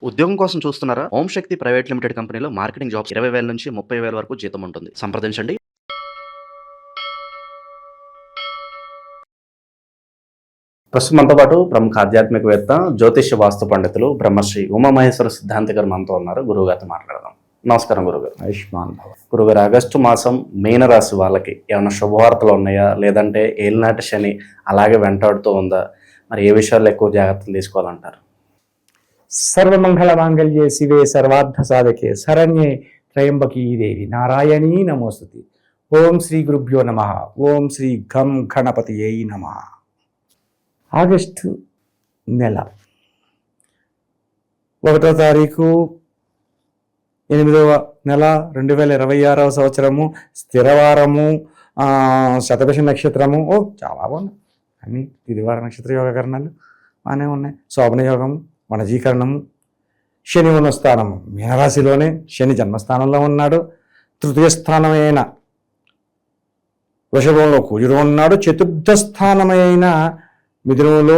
ఉద్యోగం కోసం చూస్తున్నారా? ఓం శక్తి ప్రైవేట్ లిమిటెడ్ కంపెనీలో మార్కెటింగ్ జాబ్స్ 20,000 నుంచి 30,000 వరకు జీతం ఉంటుంది. సంప్రదించండి. ప్రస్తుతం మనతో పాటు ప్రముఖ ఆధ్యాత్మికవేత్త, జ్యోతిష్య వాస్తు పండితులు బ్రహ్మశ్రీ ఉమామహేశ్వర సిద్ధాంతి గారు మనతో ఉన్నారు. గురువుగారితో మాట్లాడదాం. నమస్కారం గురుగారు. ఆయుష్మాన్ భవ. గురుగారు, ఆగస్టు మాసం మీనరాశి వాళ్ళకి ఏమైనా శుభవార్తలు ఉన్నాయా, లేదంటే ఏలినాటి శని అలాగే వెంటాడుతూ ఉందా? మరి ఏ విషయాల్లో ఎక్కువ జాగ్రత్తలు తీసుకోవాలంటారు? సర్వమంగళ మాంగళ్యే శివే సర్వార్థ సాధకే శరణ్యే త్రయంబకీ దేవి నారాయణీ నమోస్తుతి. ఓం శ్రీ గురుభ్యో నమః. ఓం శ్రీ గం గణపతియే నమః. ఆగస్టు నెల 1వ తారీఖు 8వ నెల 2026వ సంవత్సరము, స్థిరవారము, శతభిష నక్షత్రము. చాలా బాగుంది అన్ని తిదివార నక్షత్ర యోగకరణాలు బాగానే ఉన్నాయి. శోభన యోగము, వనజీకరణము, శని ఉన్న స్థానము మీనరాశిలోనే, శని జన్మస్థానంలో ఉన్నాడు. తృతీయ స్థానమైన వృషభంలో కుజుడు ఉన్నాడు. చతుర్థ స్థానమైన మిథునంలో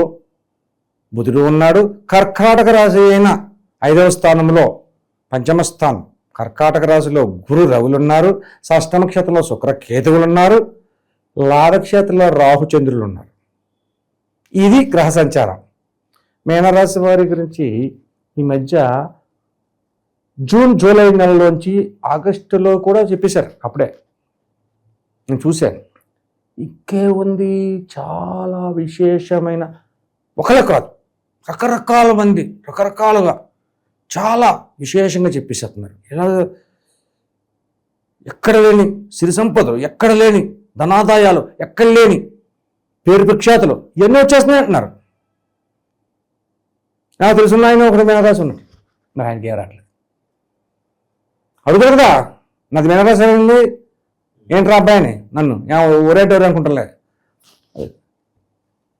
బుధుడు ఉన్నాడు. కర్కాటక రాశి అయిన 5వ స్థానంలో పంచమ స్థానం కర్కాటక రాశిలో గురు రవులున్నారు. షష్టమ క్షేత్రంలో శుక్రకేతువులు ఉన్నారు. లాభక్షేత్రంలో రాహుచంద్రులు ఉన్నారు. ఇది గ్రహ సంచారం. మీనరాశి వారి గురించి ఈ మధ్య జూన్ జూలై నెలలోంచి ఆగస్టులో కూడా చెప్పేశారు. అప్పుడే నేను చూశాను. ఇంకే ఉంది, చాలా విశేషమైన, ఒకరే కాదు రకరకాల మంది రకరకాలుగా చాలా విశేషంగా చెప్పేసేస్తున్నారు. ఎలా ఎక్కడ లేని సిరి సంపదలు, ఎక్కడ లేని ధనాదాయాలు, ఎక్కడ లేని పేరు ప్రఖ్యాతులు ఎన్నో వచ్చేస్తున్నాయి అంటున్నారు. నాకు తెలుసున్న ఆయన ఒకటి మీనరాశి ఉన్నాడు. మరి ఆయనకి ఏ రావట్లేదు. అడుగుతారు కదా, నాది మీనరాశి ఉంది ఏంటి రా అబ్బాయిని, నన్ను ఊరేటోరు అనుకుంటారులే,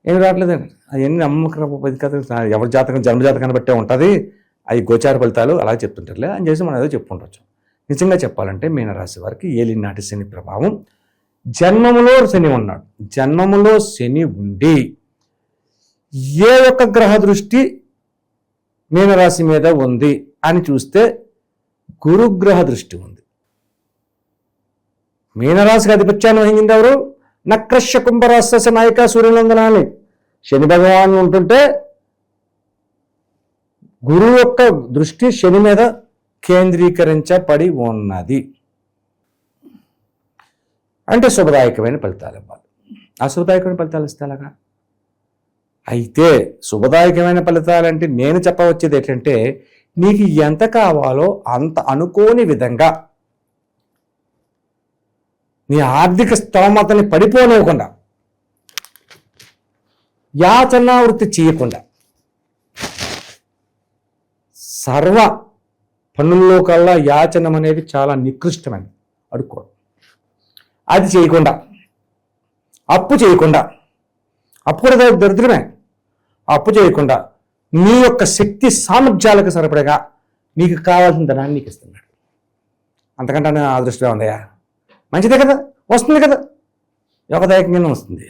ఏమి రావట్లేదండి. అవన్నీ నమ్మకం కదా, ఎవరి జాతకం జన్మజాతకాన్ని బట్టే ఉంటుంది. అవి గోచార ఫలితాలు అలా చెప్తుంటారులే అని చేసి మనం ఏదో చెప్పుకుంటవచ్చు. నిజంగా చెప్పాలంటే మీనరాశి వారికి ఏలినాటి శని ప్రభావం. జన్మములో శని ఉన్నాడు. జన్మములో శని ఉండి ఏ ఒక్క గ్రహ దృష్టి మీనరాశి మీద ఉంది అని చూస్తే గురుగ్రహ దృష్టి ఉంది. మీనరాశికి ఆధిపత్యాన్ని వహించింది ఎవరు? నక్రశ్య కుంభరాశి నాయక సూర్యనందనాన్ని శని భగవాన్ ఉంటుంటే గురువు యొక్క దృష్టి శని మీద కేంద్రీకరించబడి ఉన్నది. అంటే శుభదాయకమైన ఫలితాలు ఇవ్వాలి. అశుభదాయకమైన ఫలితాలు ఇస్తే అలాగా. అయితే శుభదాయకమైన ఫలితాలంటే నేను చెప్పవచ్చేది ఏంటంటే, నీకు ఎంత కావాలో అంత అనుకోని విధంగా నీ ఆర్థిక స్తోమతని పడిపోనివ్వకుండా, యాచనావృత్తి చేయకుండా, సర్వ పనుల్లో కల్లా యాచనం అనేది చాలా నికృష్టమైనది. అడుక్కోవడం అది చేయకుండా, అప్పు చేయకుండా, అప్పు కూడా దరిద్రమే. అప్పు చేయకుండా నీ యొక్క శక్తి సామర్థ్యాలకు సరిపడగా నీకు కావాల్సిన ధనాన్ని నీకు ఇస్తున్నాడు. అంతకంటే నా అదృష్టం ఉందయా, మంచిదే కదా, వస్తుంది కదా, యోగదాయకంగానే వస్తుంది.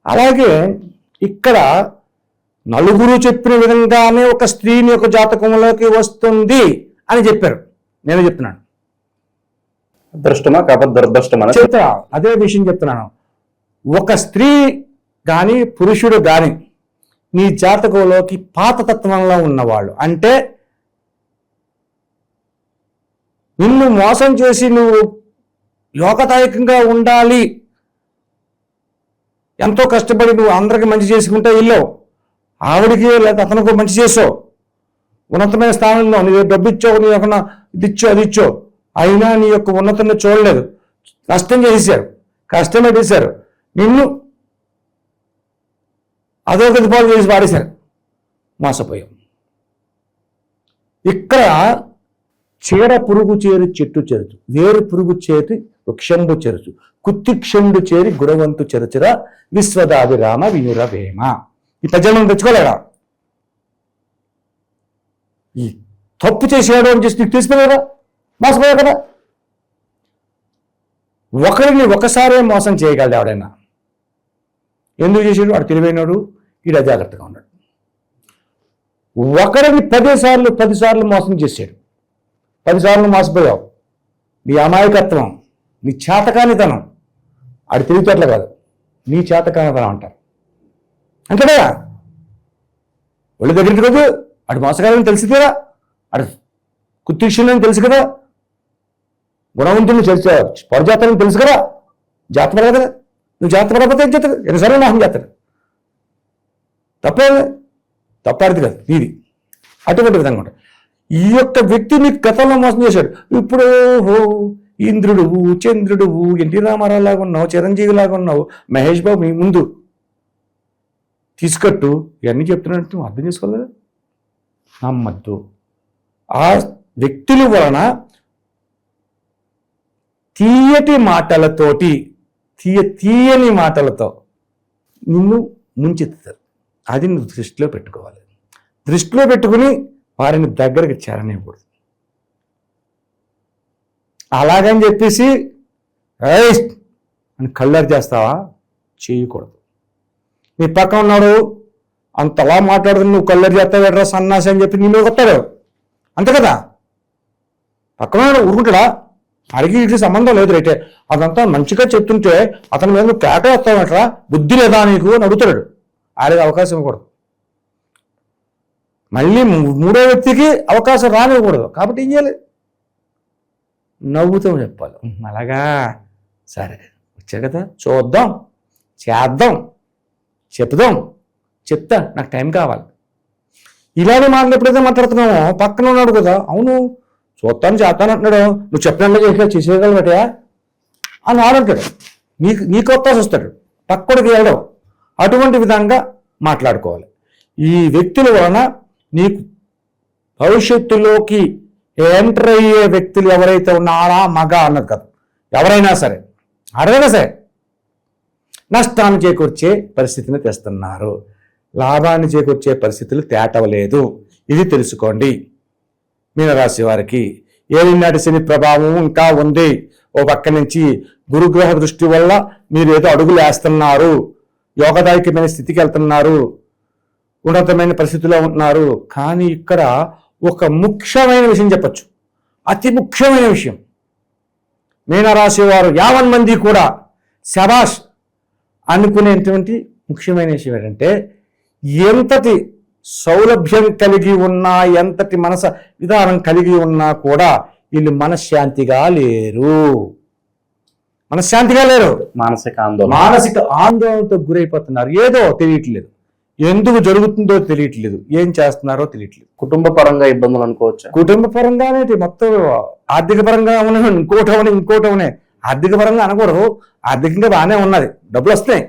అలాగే ఇక్కడ నలుగురు చెప్పిన విధంగానే ఒక స్త్రీని యొక్క జాతకంలోకి వస్తుంది అని చెప్పారు. నేను చెప్తున్నాను, అదృష్టమా కాకపోతే దురదృష్టమా చెప్తా, అదే విషయం చెప్తున్నాను. ఒక స్త్రీ కానీ పురుషుడు కానీ నీ జాతకంలోకి పాత తత్వంలో ఉన్నవాళ్ళు, అంటే నిన్ను మోసం చేసి నువ్వు యోగదాయకంగా ఉండాలి, ఎంతో కష్టపడి నువ్వు అందరికి మంచి చేసుకుంటే ఇల్లు ఆవిడికి లేదా అతనికి మంచి చేసావు, ఉన్నతమైన స్థానంలో నీ డబ్బు ఇచ్చావు, నీ యొక్క ఇది ఇచ్చో అది ఇచ్చో, అయినా నీ యొక్క ఉన్నతాన్ని చూడలేదు, కష్టం చేశారు, కష్టం పెట్టేశారు, నిన్ను అదోగతి పాలు చేసి పాడేశారు, మోసపోయాం. ఇక్కడ చీడ పురుగు చేరి చెట్టు చెరుచు, వేరు పురుగు చేరి వృక్షంబు చెరుచు, కుత్తిక్షండు చేరి గురవంతు చెరచుర విశ్వదాభిరామ వినురవేమ. ఈ పద్యం తెచ్చుకోలేడా? ఈ తప్పు చేసాడు అని చేసి నీకు తెలిసిపోయారా, మోసపోయా కదా. ఒకరిని ఒకసారే మోసం చేయగలడు ఎవడైనా. ఎందుకు చేసాడు? వాడు తెలివైనడు, ఈడ జాగ్రత్తగా ఉన్నాడు. ఒకరిని 10 సార్లు మోసం చేశాడు. 10 సార్లు మోసపోయావు. నీ అమాయకత్వం, నీ చేతకానితనం, ఆడు తెలివితేటలు కాదు, నీ చేతకానితనం అంటారు. అంతే కదా, ఒళ్ళు దగ్గరికి రోజు ఆడు మోసగాలని తెలిసి కదా, ఆడు కుత్తిక్షులని తెలుసు కదా, గుణవంతుని పొరజాతని తెలుసు కదా, జాతపడదు కదా. నువ్వు జాతపడకపోతే ఏం చేస్తారు? ఎన్నిసార్లు మోసం చేస్తారు. తప్పాడిది కాదు నీది. అటువంటి విధంగా ఉంటుంది. ఈ యొక్క వ్యక్తి నీకు గతంలో మోసం చేశాడు. ఇప్పుడు ఇంద్రుడు, చంద్రుడు, ఎన్టీ రామారావు లాగా ఉన్నావు, చిరంజీవి లాగా ఉన్నావు, మహేష్ బాబు మీ ముందు తీసుకట్టు ఇవన్నీ చెప్తున్నట్టు నువ్వు అర్థం చేసుకోలేదు. నమ్మద్దు. ఆ వ్యక్తుల వలన తీయటి మాటలతోటి, తీయని మాటలతో నిన్ను ముంచెత్తుతారు. అది నువ్వు దృష్టిలో పెట్టుకోవాలి. దృష్టిలో పెట్టుకుని వారిని దగ్గరికి చేరనివ్వకూడదు. అలాగని చెప్పేసి అని కళ్ళర్ చేస్తావా? చేయకూడదు. నీ పక్కన ఉన్నాడు అంతలా మాట్లాడుతున్న నువ్వు కళ్ళర్ చేస్తావు, ఎడ్రా సన్నాసి అని చెప్పి నీ మీద కొట్టాడు. అంతే కదా, పక్కన ఊరుకుంటాడా? అడిగి ఇటు సంబంధం లేదు రైతే. అదంతా మంచిగా చెప్తుంటే అతని మీద నువ్వు కేట వేస్తావట్రా, బుద్ధి లేదా నీకు అని అడుగుతాడు. ఆడికి అవకాశం ఇవ్వకూడదు. మళ్ళీ మూడో వ్యక్తికి అవకాశం రానివ్వకూడదు. కాబట్టి ఏం చేయాలి? నవ్వుతూ చెప్పాలి. అలాగా, సరే వచ్చారు కదా, చూద్దాం, చేద్దాం, చెప్తా, నాకు టైం కావాలి. ఇలాగే మాటలు ఎప్పుడైతే మాట్లాడుతున్నామో పక్కన ఉన్నాడు కదా, అవును చూస్తాను చేస్తాను అంటున్నాడు, నువ్వు చెప్పినట్లుగా చేసేయగలబట్టా అని ఆడంటాడు. నీకు వస్తాసి వస్తాడు, పక్కడికి వెళ్ళడం. అటువంటి విధంగా మాట్లాడుకోవాలి. ఈ వ్యక్తుల వలన నీకు భవిష్యత్తులోకి ఎంటర్ అయ్యే వ్యక్తులు ఎవరైతే ఉన్నారా, మగ అన్నది కదా, ఎవరైనా సరే, ఆడైనా సరే నష్టాన్ని చేకూర్చే పరిస్థితిని తెస్తున్నారు. లాభాన్ని చేకూర్చే పరిస్థితులు తేటవలేదు. ఇది తెలుసుకోండి. మీనరాశి వారికి ఏలినాటి శని ప్రభావం ఇంకా ఉంది. ఓ పక్క నుంచి గురుగ్రహ దృష్టి వల్ల మీరు ఏదో అడుగులు వేస్తున్నారు, యోగదాయకమైన స్థితికి వెళ్తున్నారు, ఉన్నతమైన పరిస్థితిలో ఉంటున్నారు. కానీ ఇక్కడ ఒక ముఖ్యమైన విషయం చెప్పచ్చు, అతి ముఖ్యమైన విషయం. మీనరాశి వారు 50 మంది కూడా శబాష్ అనుకునేటువంటి ముఖ్యమైన విషయం ఏంటంటే, ఎంతటి సౌలభ్యం కలిగి ఉన్నా, ఎంతటి మనస విధానం కలిగి ఉన్నా కూడా వీళ్ళు మనశ్శాంతిగా లేరు. మానసిక ఆందోళనతో గురైపోతున్నారు. ఏదో తెలియట్లేదు, ఎందుకు జరుగుతుందో తెలియట్లేదు, ఏం చేస్తున్నారో తెలియట్లేదు. కుటుంబ పరంగా ఇబ్బందులు అనుకోవచ్చు. కుటుంబ పరంగానే మొత్తం ఆర్థిక పరంగా ఇంకోటవనే ఆర్థిక పరంగా అనకూడదు. ఆర్థికంగా బాగానే ఉన్నది, డబ్బులు వస్తున్నాయి,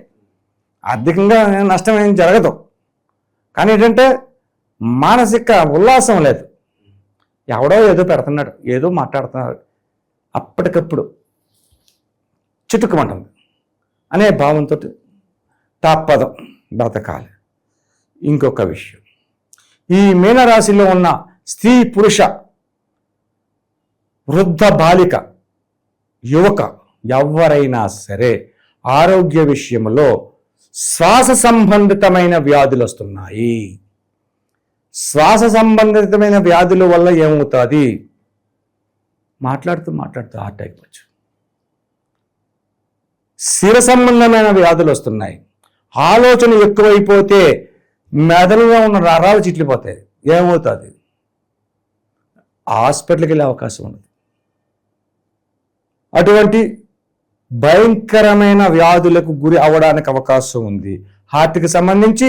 ఆర్థికంగా నష్టం ఏం జరగదు. కానీ ఏంటంటే మానసిక ఉల్లాసం లేదు. ఎవడో ఏదో పెడుతున్నాడు, ఏదో మాట్లాడుతున్నాడు, అప్పటికప్పుడు చిటుకుమంటుంది అనే భావంతో తప్పదు, బ్రతకాలి. ఇంకొక విషయం, ఈ మీనరాశిలో ఉన్న స్త్రీ, పురుష, వృద్ధ, బాలిక, యువక ఎవరైనా సరే ఆరోగ్య విషయంలో శ్వాస సంబంధితమైన వ్యాధులు వస్తున్నాయి. శ్వాస సంబంధితమైన వ్యాధుల వల్ల ఏమవుతుంది? మాట్లాడుతూ హార్ట్ అయిపోవచ్చు. శిర సంబంధమైన వ్యాధులు వస్తున్నాయి. ఆలోచన ఎక్కువైపోతే మెదడులో ఉన్న నరాలు చిట్లిపోతాయి. ఏమవుతుంది? హాస్పిటల్కి వెళ్ళే అవకాశం ఉంది. అటువంటి భయంకరమైన వ్యాధులకు గురి అవ్వడానికి అవకాశం ఉంది. హార్ట్కి సంబంధించి,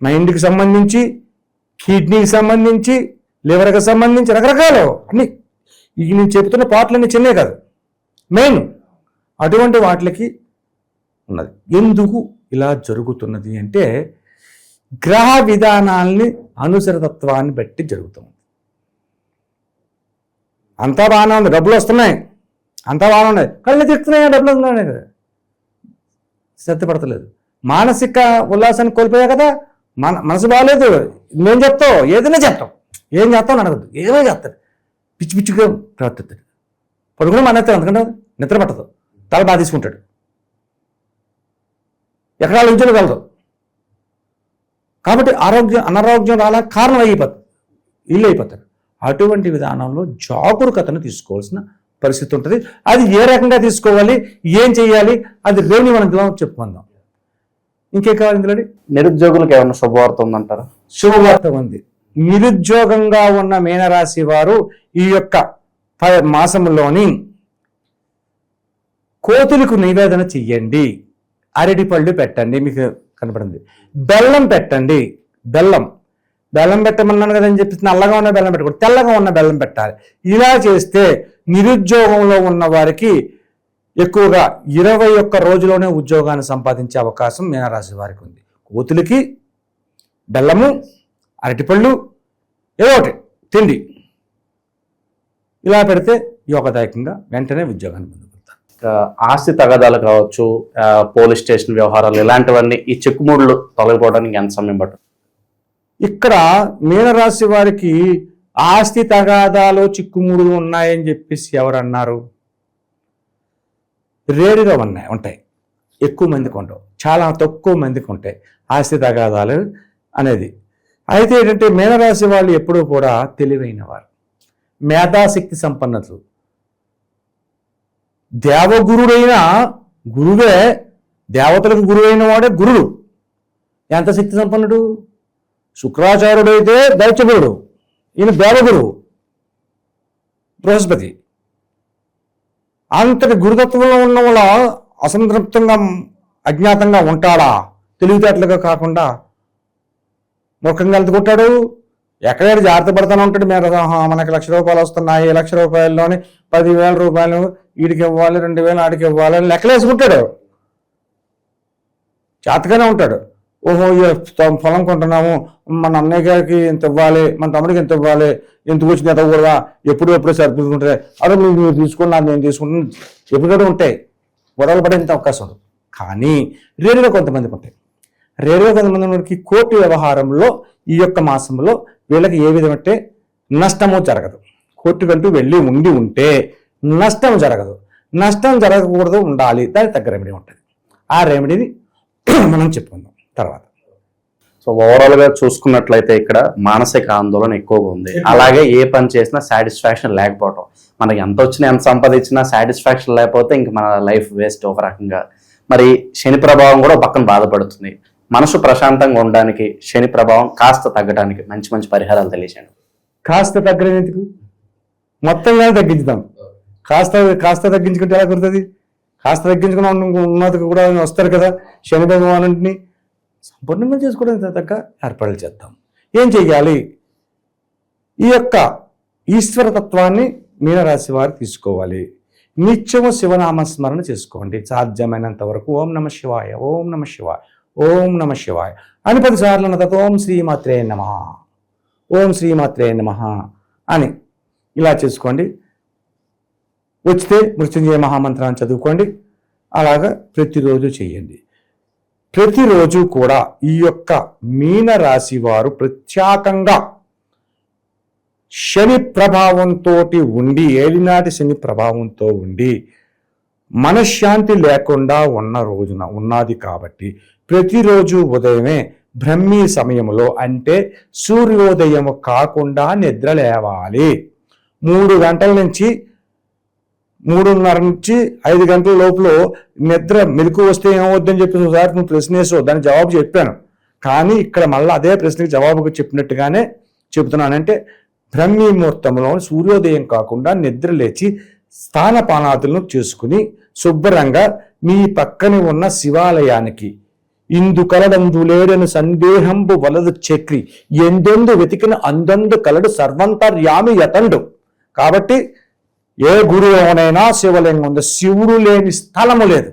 మైండ్కి సంబంధించి, కిడ్నీకి సంబంధించి, లివర్కి సంబంధించి రకరకాలు అన్ని. ఇక నేను చెబుతున్న పాటలన్నీ చిన్నే కాదు, మెయిన్ అటువంటి వాటికి ఉన్నది. ఎందుకు ఇలా జరుగుతున్నది అంటే గ్రహ విధానాల్ని, అనుసరతత్వాన్ని బట్టి జరుగుతుంది. అంతా బాగానే ఉంది, డబ్బులు వస్తున్నాయి, అంతా బాగానే ఉన్నాయి, కళ్ళు తిరుగుతున్నాయి, డబ్బులు వస్తున్నాయి కదా, శ్రద్ధ పడతలేదు. మానసిక ఉల్లాసాన్ని కోల్పోయా కదా, మనసు బాగాలేదు, నువ్వేం చెప్తావు? ఏదైనా చెప్తావు. ఏం చేస్తావు అని అడగద్దు, ఏమైనా చేస్తాడు, పిచ్చి పిచ్చిగా ప్రవర్తిస్తాడు. పడుకుని మానేస్తాడు, ఎందుకంటే నిద్ర పట్టదు, తల బాగా తీసుకుంటాడు, ఎక్కడ ఉంచగలదు. కాబట్టి అనారోగ్యం రావడానికి కారణం ఇల్లు అయిపోతారు. అటువంటి విధానంలో జాగరూకతను తీసుకోవాల్సిన పరిస్థితి ఉంటుంది. అది ఏ రకంగా తీసుకోవాలి, ఏం చేయాలి, అది రేణి మనం చెప్పుకుందాం. ఇంకేం కావాలి ఇందులో? నిరుద్యోగులకు ఏమైనా శుభవార్త ఉందంటారా? శుభవార్త ఉంది. నిరుద్యోగంగా ఉన్న మీనరాశి వారు ఈ యొక్క మాసంలోని కోతులకు నివేదన చెయ్యండి. అరటి పళ్ళు పెట్టండి, మీకు కనపడింది. బెల్లం పెట్టండి. బెల్లం పెట్టమన్నాను కదని చెప్పి నల్లగా ఉన్న బెల్లం పెట్టకూడదు, తెల్లగా ఉన్న బెల్లం పెట్టాలి. ఇలా చేస్తే నిరుద్యోగంలో ఉన్న వారికి ఎక్కువగా 21 రోజులోనే ఉద్యోగాన్ని సంపాదించే అవకాశం మీనరాశి వారికి ఉంది. కోతులకి బెల్లము, అరటిపళ్ళు, ఏదో ఒకటి తిండి ఇలా పెడితే యోగదాయకంగా వెంటనే ఉద్యోగాన్ని పొందుతారు. ఆస్తి తగాదాలు కావచ్చు, పోలీస్ స్టేషన్ వ్యవహారాలు, ఇలాంటివన్నీ ఈ చిక్కుముడులు తొలగిపోవడానికి ఎంత సమయం పడుతుంది? ఇక్కడ మీనరాశి వారికి ఆస్తి తగాదాలు చిక్కుముడులు ఉన్నాయని చెప్పేసి ఎవరన్నారు? రేరుగా ఉంటాయి. ఎక్కువ మందికి ఉండవు, చాలా తక్కువ మందికి ఉంటాయి ఆస్తి తగాదాలు అనేది. అయితే ఏంటంటే మీనరాశి వాళ్ళు ఎప్పుడూ కూడా తెలివైన వారు, మేధాశక్తి సంపన్నతలు. దేవగురుడైన గురువే, దేవతలకు గురువైన వాడే గురుడు. ఎంత శక్తి సంపన్నుడు? శుక్రాచార్యుడైతే దైత్యగురుడు, ఈయన దేవగురువు బృహస్పతి. అంతటి గురుతత్వంలో ఉన్న వాళ్ళ అసంతృప్తంగా అజ్ఞాతంగా ఉంటాడా? తెలివితేటలుగా కాకుండా ముఖంగా కొట్టాడు. ఎక్కడెక్కడ జాగ్రత్త పడతానే ఉంటాడు. మనకి ₹1,00,000 వస్తున్నాయి, ₹1,00,000లోని 10,000 రూపాయలు వీడికి ఇవ్వాలి, 2,000 ఆడికి ఇవ్వాలి అని లెక్కలేసుకుంటాడు. చేతగానే ఉంటాడు. ఓహో పొలం కొంటున్నాము, మన అన్నయ్య గారికి ఇంత ఇవ్వాలి, మన తమ్ముడికి ఎంత ఇవ్వాలి, ఎందుకు వచ్చింది ఎంత కూడా ఎప్పుడు సరిపోతుంటాయి. అదే మీరు తీసుకున్నారు, నేను తీసుకుంటున్నాను, ఎప్పుడూ ఉంటాయి. గొడవలు పడేంత అవకాశం ఉండదు. కానీ రేరుగా కొంతమందికి ఉంటాయి. రేరుగా కొంతమందికి కోర్టు వ్యవహారంలో ఈ యొక్క మాసంలో వీళ్ళకి ఏ విధమంటే నష్టము జరగదు. కోర్టుకంటూ వెళ్ళి ఉంటే నష్టం జరగదు. నష్టం జరగకూడదు, ఉండాలి. దానికి తగ్గ రెమెడీ ఉంటుంది. ఆ రెమెడీని మనం చెప్పుకుందాం తర్వాత. సో ఓవరాల్ గా చూసుకున్నట్లయితే ఇక్కడ మానసిక ఆందోళన ఎక్కువగా ఉంది. అలాగే ఏ పని చేసినా సాటిస్ఫాక్షన్ లేకపోవటం, మనకి ఎంత వచ్చినా ఎంత సంపాదించినా సాటిస్ఫాక్షన్ లేకపోతే ఇంక మన లైఫ్ వేస్ట్ ఒక రకంగా. మరి శని ప్రభావం కూడా పక్కన బాధపడుతుంది. మనసు ప్రశాంతంగా ఉండడానికి, శని ప్రభావం కాస్త తగ్గడానికి మంచి పరిహారాలు తెలియజేయండి. కాస్త తగ్గలేదు, మొత్తంగా తగ్గించుదాం. కాస్త తగ్గించుకుంటే ఎలా కుదురుతుంది? కాస్త తగ్గించుకున్న ఉన్నతికి కూడా వస్తారు కదా శని భగవానుడిని. సంపూర్ణంగా చేసుకోవడానికి తగ్గ ఏర్పాట్లు చేద్దాం. ఏం చెయ్యాలి? ఈ యొక్క ఈశ్వరతత్వాన్ని మీనరాశి వారు తీసుకోవాలి. నిత్యము శివనామస్మరణ చేసుకోండి. సాధ్యమైనంత వరకు ఓం నమ శివాయ, ఓం నమ శివాయ, ఓం నమ శివాయ అని 10 సార్లు అన్న తర్వాత ఓం శ్రీమాత్రే నమః, ఓం శ్రీమాత్రే నమః అని ఇలా చేసుకోండి. వచ్చితే మృత్యుంజయ మహామంత్రాన్ని చదువుకోండి. అలాగా ప్రతిరోజు చేయండి. ప్రతిరోజు కూడా ఈ యొక్క మీనరాశి వారు ప్రత్యేకంగా శని ప్రభావంతో ఉండి, ఏలినాటి శని ప్రభావంతో ఉండి మనశ్శాంతి లేకుండా ఉన్నది కాబట్టి ప్రతిరోజు ఉదయమే బ్రహ్మీ సమయంలో, అంటే సూర్యోదయం కాకుండా నిద్ర లేవాలి. 3 గంటల నుంచి 3:30 నుంచి 5 గంటల లోపల నిద్ర మెలకు వస్తే ఏమవుద్దని చెప్పి ఒకసారి నువ్వు ప్రశ్న వేసావు, దానికి జవాబు చెప్పాను. కానీ ఇక్కడ మళ్ళీ అదే ప్రశ్నకి జవాబుగా చెప్పినట్టుగానే చెబుతున్నానంటే, బ్రహ్మీ ముహూర్తంలో సూర్యోదయం కాకుండా నిద్ర లేచి స్థానపానాదులను చేసుకుని శుభ్రంగా మీ పక్కన ఉన్న శివాలయానికి ఇందు కలడందు లేడని సందేహంబు వలదు చక్రి ఎందెందు వెతికిన అందందు కలడు సర్వంతర్యామి యతండు. కాబట్టి ఏ గురువునైనా శివలింగం ఉంది, శివుడు లేని స్థలము లేదు.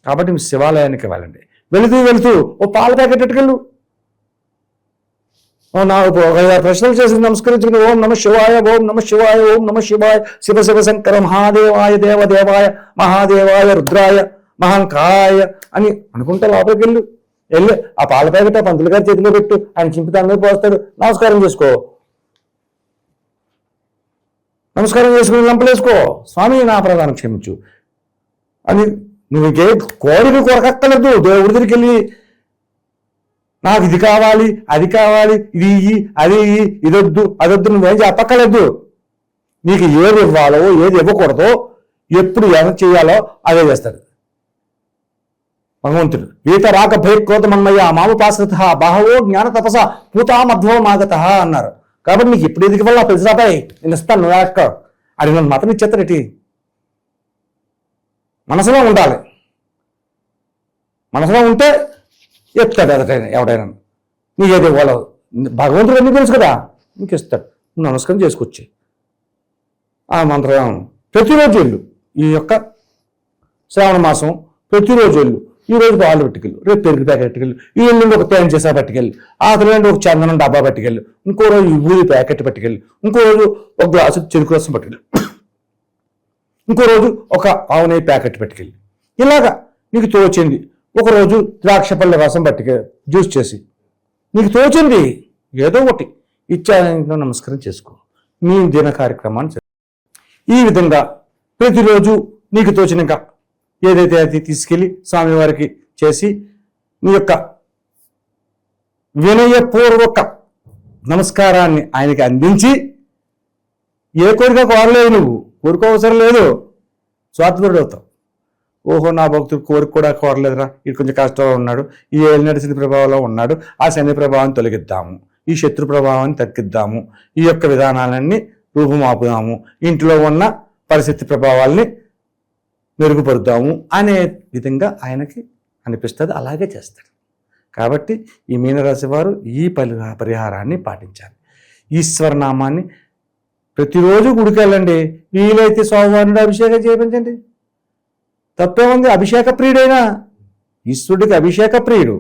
కాబట్టి మీ శివాలయానికి వెళ్ళండి. వెళుతూ ఓ పాల ప్యాకెట్ ఎట్టుకెళ్ళు. నాకు 5-6 ప్రశ్నలు చేసి నమస్కరించుకుని ఓం నమ శివాయ, ఓం నమ శివాయ, ఓం నమ శివాయ, శివ శివ శంకర మహాదేవాయ, దేవదేవాయ మహాదేవాయ, రుద్రాయ మహంకాయ అని అనుకుంటే లోపలికి వెళ్ళి ఆ పాల ప్యాకెట్ ఆ పంతులు గారి చేతిలో పెట్టు, ఆయన చింపితే అందరూ పోస్తాడు. నమస్కారం చేసుకో, నమస్కారం చేసుకుని లంపలేసుకో, స్వామి నా ప్రధానం క్షమించు అని. నువ్వు ఇంకే కోరిక కొరకక్కలేదు. దేవుడి దగ్గరికి వెళ్ళి నాకు ఇది కావాలి అది కావాలి, ఇది ఇయ్యి అది ఇయ్యి, ఇదొద్దు అదొద్దు, నువ్వేం చెప్పక్కర్లేదు. నీకు ఏది ఇవ్వాలో ఏది ఇవ్వకూడదో ఎప్పుడు ఎలా చేయాలో అదే చేస్తాడు భగవంతుడు. ఈత రాక భయక్రోధమన్మయ్య మాము పాశ్రత బాహవో జ్ఞాన తపస పూతా మధ్వో మాగత అన్నారు. కాబట్టి నీకు ఎప్పుడు ఎదిగి వల్ల తెలిసిరాబాయి నేను ఇస్తాను, నువ్వు ఎక్క అది నన్ను మతం ఇచ్చేస్తాడేటి. మనసులో ఉండాలి, మనసులో ఉంటే ఎత్తాడు ఎదటైనా ఎవడైనా. నీకేది ఇవ్వాలో భగవంతుడు అన్నీ తెలుసు కదా, నీకు ఇస్తాడు. నువ్వు నమస్కారం చేసుకొచ్చి ఆ మంత్రం ప్రతిరోజు వెళ్ళు. ఈ యొక్క శ్రావణ మాసం ప్రతిరోజు వెళ్ళు. ఈ రోజు పాలు పట్టుకెళ్ళు, రేపు పెరుగు ప్యాకెట్ పట్టుకెళ్ళు, ఈ ఎల్లుండి ఒక తేనె చేసా పట్టుకెళ్ళు, ఆ తర్వాత ఒక చందనం డబ్బా పట్టుకెళ్ళు, ఇంకో రోజు ఈ ఊరి ప్యాకెట్ పట్టుకెళ్ళు, ఇంకో రోజు ఒక గ్లాసు చెరుకు రసం పట్టుకెళ్ళు, ఇంకో రోజు ఒక ఆవు నెయ్యి ప్యాకెట్ పట్టుకెళ్ళి. ఇలాగా నీకు తోచింది. ఒకరోజు ద్రాక్ష పళ్ళ రసం పట్టుకెళ్ళి జ్యూస్ చేసి నీకు తోచింది ఏదో ఒకటి ఇచ్చాయంలో నమస్కారం చేసుకో. నీ దిన కార్యక్రమాన్ని ఈ విధంగా ప్రతిరోజు నీకు తోచినాక ఏదైతే అది తీసుకెళ్ళి స్వామివారికి చేసి నీ యొక్క వినయపూర్వక నమస్కారాన్ని ఆయనకి అందించి, ఏ కోరిక కోరలేదు, నువ్వు కోరిక అవసరం లేదు, స్వార్థపరుడు అవుతావు. ఓహో నా భక్తుడు కోరిక కూడా కోరలేదురా, ఇది కొంచెం కష్టంలో ఉన్నాడు, ఈ ఏలినాటి శని ప్రభావంలో ఉన్నాడు, ఆ శని ప్రభావాన్ని తొలగిద్దాము, ఈ శత్రు ప్రభావాన్ని తగ్గిద్దాము, ఈ యొక్క విధానాలన్నీ రూపుమాపుదాము, ఇంట్లో ఉన్న పరిస్థితి ప్రభావాల్ని మెరుగుపరుద్దాము అనే విధంగా ఆయనకి అనిపిస్తుంది. అలాగే చేస్తాడు. కాబట్టి ఈ మీనరాశి వారు ఈ పరిహారాన్ని పాటించాలి. ఈశ్వరనామాన్ని ప్రతిరోజు గుడికి వెళ్ళండి. వీలైతే స్వామివారిని అభిషేకం చేయించండి, తప్పేముంది. అభిషేక ప్రియుడైనా ఈశ్వరుడికి అభిషేక ప్రియుడు,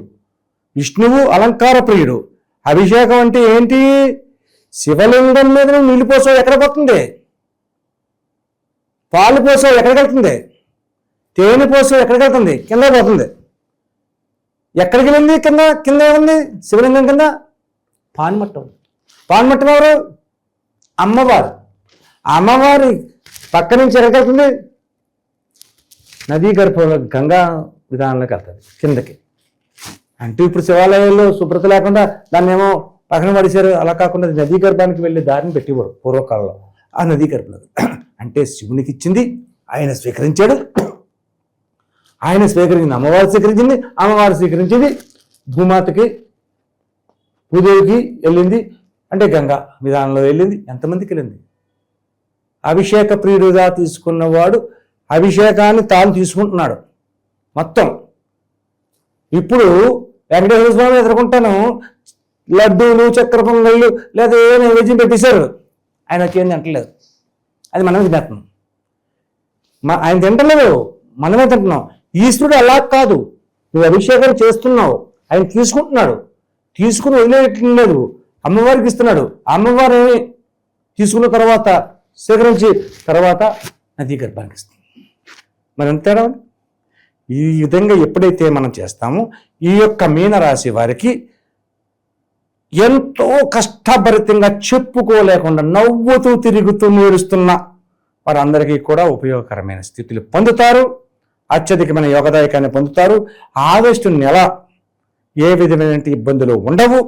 విష్ణువు అలంకార ప్రియుడు. అభిషేకం అంటే ఏంటి? శివలింగం మీద నీళ్ళు పోసావు ఎక్కడ పోతుంది? పాలు పోసావు ఎక్కడికి వెళ్తుంది? తేనె పోసావు ఎక్కడికి వెళ్తుంది? కింద పోతుంది. ఎక్కడికి వెళ్ళింది? కింద కింద ఏముంది? శివలింగం కింద పాన్మట్టం. పాన్మట్టం ఎవరు? అమ్మవారు. అమ్మవారి పక్క నుంచి ఎక్కడికి వెళ్తుంది? నదీ గర్భంలో గంగా విధానంలోకి వెళ్తుంది కిందకి. అంటే ఇప్పుడు శివాలయాల్లో శుభ్రత లేకుండా దాన్ని ఏమో పక్కన పడిశారు. అలా కాకుండా నదీ గర్భానికి వెళ్ళే దారిని పెట్టేవారు పూర్వకాలంలో. ఆ నదీ గర్భంలో అంటే శివునికి ఇచ్చింది ఆయన స్వీకరించాడు. ఆయన స్వీకరించింది అమ్మవారు స్వీకరించింది, అమ్మవారు స్వీకరించింది భూమాతకి భూదేవికి వెళ్ళింది, అంటే గంగా విధానంలో వెళ్ళింది. ఎంతమందికి వెళ్ళింది? అభిషేక ప్రియుడుగా తీసుకున్నవాడు అభిషేకాన్ని తాను తీసుకుంటున్నాడు మొత్తం. ఇప్పుడు వెంకటేశ్వర స్వామి ఎదుర్కొంటాను లడ్డూలు చక్కెర పొంగళ్ళు లేదా ఏ నైవేద్యం పెట్టేశారు, ఆయన వచ్చేది తింటలేదు. అది మనమే తింటున్నాం. ఆయన తింటలేదు, మనమే తింటున్నాం. ఈశ్వరుడు అలా కాదు, నువ్వు అభిషేకం చేస్తున్నావు, ఆయన తీసుకుంటున్నాడు. తీసుకుని వదిలేయట్లేదు, అమ్మవారికి ఇస్తున్నాడు. అమ్మవారిని తీసుకున్న తర్వాత స్వీకరించి తర్వాత నదీ గర్భానికి ఇస్తుంది. మరి అంతేనా? ఈ విధంగా ఎప్పుడైతే మనం చేస్తామో ఈ యొక్క మీనరాశి వారికి ఎంతో కష్టభరితంగా చెప్పుకోలేకుండా నవ్వుతూ తిరుగుతూ నేరుస్తున్న వారందరికీ కూడా ఉపయోగకరమైన స్థితులు పొందుతారు. అత్యధికమైన యోగదాయకాన్ని పొందుతారు. ఆగస్టు నెల ఏ విధమైన ఇబ్బందులు ఉండవు,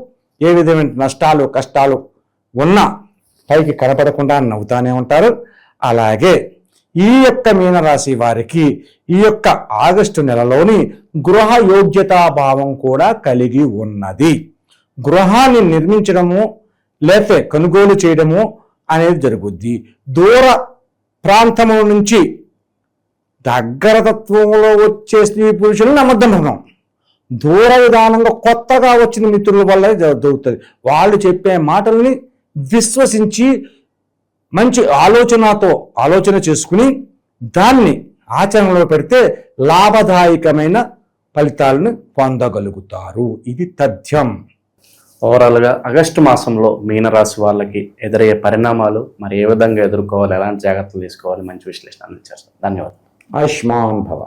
ఏ విధమైన నష్టాలు కష్టాలు ఉన్నా పైకి కనపడకుండా నవ్వుతానే ఉంటారు. అలాగే ఈ యొక్క మీనరాశి వారికి ఈ యొక్క ఆగస్టు నెలలోని గృహ యోగ్యతాభావం కూడా కలిగి ఉన్నది. గృహాన్ని నిర్మించడము లేకపోతే కొనుగోలు చేయడము అనేది జరుగుద్ది. దూర ప్రాంతము నుంచి దగ్గర తత్వంలో వచ్చే స్త్రీ పురుషులను నమ్మద్దం. దూర విధానంలో కొత్తగా వచ్చిన మిత్రుల వల్ల జరుగుతుంది. వాళ్ళు చెప్పే మాటల్ని విశ్వసించి మంచి ఆలోచన చేసుకుని దాన్ని ఆచరణలో పెడితే లాభదాయకమైన ఫలితాలను పొందగలుగుతారు. ఇది తథ్యం. ఓవరాల్గా ఆగస్టు మాసంలో మీనరాశి వాళ్ళకి ఎదురయ్యే పరిణామాలు మరి ఏ విధంగా ఎదుర్కోవాలి, ఎలాంటి జాగ్రత్తలు తీసుకోవాలి, మంచి విశ్లేషణ అందించారు. ధన్యవాదాలు. ఆయుష్మాన్ భవ.